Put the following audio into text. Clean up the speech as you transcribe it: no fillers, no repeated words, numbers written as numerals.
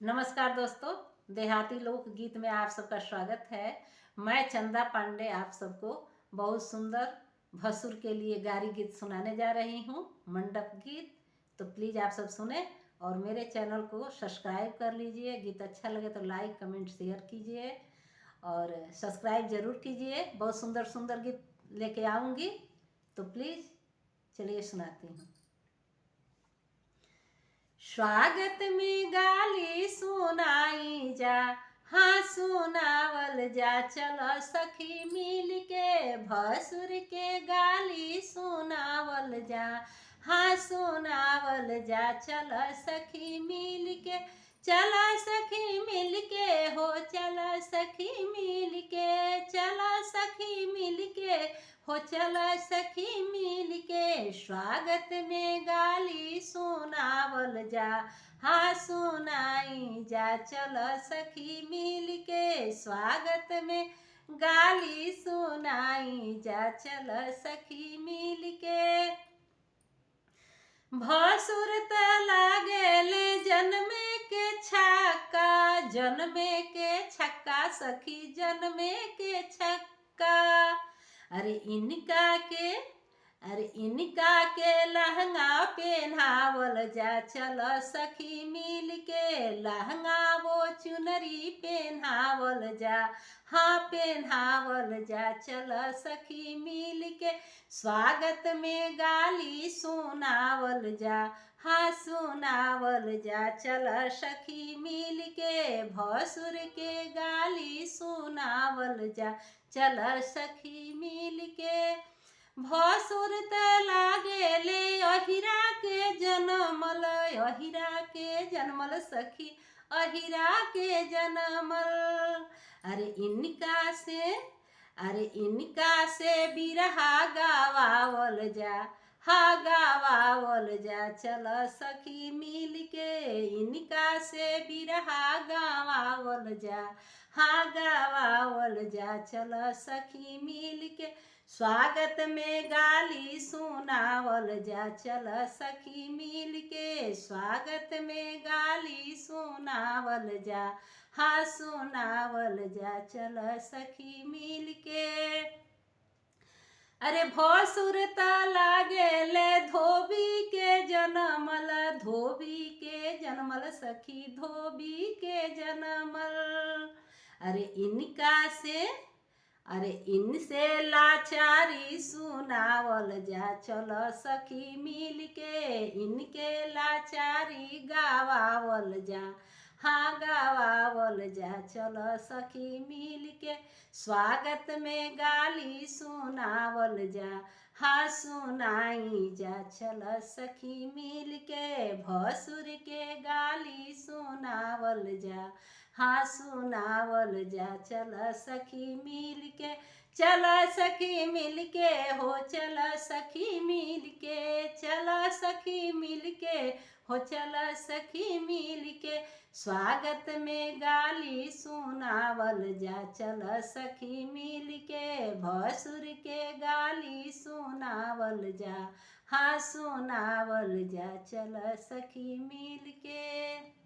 नमस्कार दोस्तों, देहाती लोक गीत में आप सबका स्वागत है। मैं चंदा पांडे आप सबको बहुत सुंदर भसुर के लिए गारी गीत सुनाने जा रही हूँ, मंडप गीत। तो प्लीज़ आप सब सुने और मेरे चैनल को सब्सक्राइब कर लीजिए। गीत अच्छा लगे तो लाइक कमेंट शेयर कीजिए और सब्सक्राइब ज़रूर कीजिए। बहुत सुंदर सुंदर गीत लेके आऊँगी, तो प्लीज़ चलिए सुनाती हूँ। स्वागत में गाली सुनाई जा, हाँ सुनावल जा, चलो सखी मिल के भसुर के गाली सुनावल जा, हाँ सुनावल जा, चलो सखी मिल के, चला सखी मिल के हो, चला सखी मिल के, चला सखी मिल के हो, चला सखी मिल के स्वागत में गाली सुनावल जा, हाँ सुनाई जा, चलो सखी मिल के स्वागत में गाली सुनाई जा, चलो सखी मिल के। भसुर त लागेले जन्मे के छक्का, जन्मे के छक्का सखी जन्मे के छक्का। अरे इनका के लहंगा पहनावल जा, चलो सखी मिल के लहंगा वो चुनरी पहनावल जा, हाँ पहनावल जा, चलो सखी मिल के स्वागत में गाली सुनावल जा, हाँ सुनावल जा, चलो सखी मिल के भसुर के गाली सुनावल जा, चलो सखी मिल के। भसुर त लागेले अहिरा के जन्मल, अहिरा के जन्मल सखी अहिरा के जन्मल। अरे इनका से बिरहा गावावल जा, हा गावावल जा, चलो सखी मिल के इनका से बिरहा गावावल जा, हा गावावल जा, चलो सखी मिल के स्वागत में गाली सुनावल जा, चलो सखी मिल के स्वागत में गाली सुनावल जा, हाँ सुनावल जा, चलो सखी मिल के। अरे भसुर त लागेले धोबी के जन्मल, धोबी के जन्मल सखी धोबी के जन्मल। अरे इनसे लाचारी सुनावल जा, चलो सखी मिल के इनके लाचारी गावावल जा, हाँ गावावल जा, चलो सखी मिल के स्वागत में गाली सुनावल जा, हाँ सुनाई जा, चलो सखी मिल के भसुर के गाली सुनावल जा, हाँ सुनावल जा, चलो सखी मिल के, चलो सखी मिल के हो, चलो सखी मिल के, चलो सखी मिल के हो, चलो सखी मिल के स्वागत में गाली सुनावल जा, चलो सखी मिल के भसुर के गाली सुनावल जा, हाँ सुनावल जा, चलो सखी मिल के।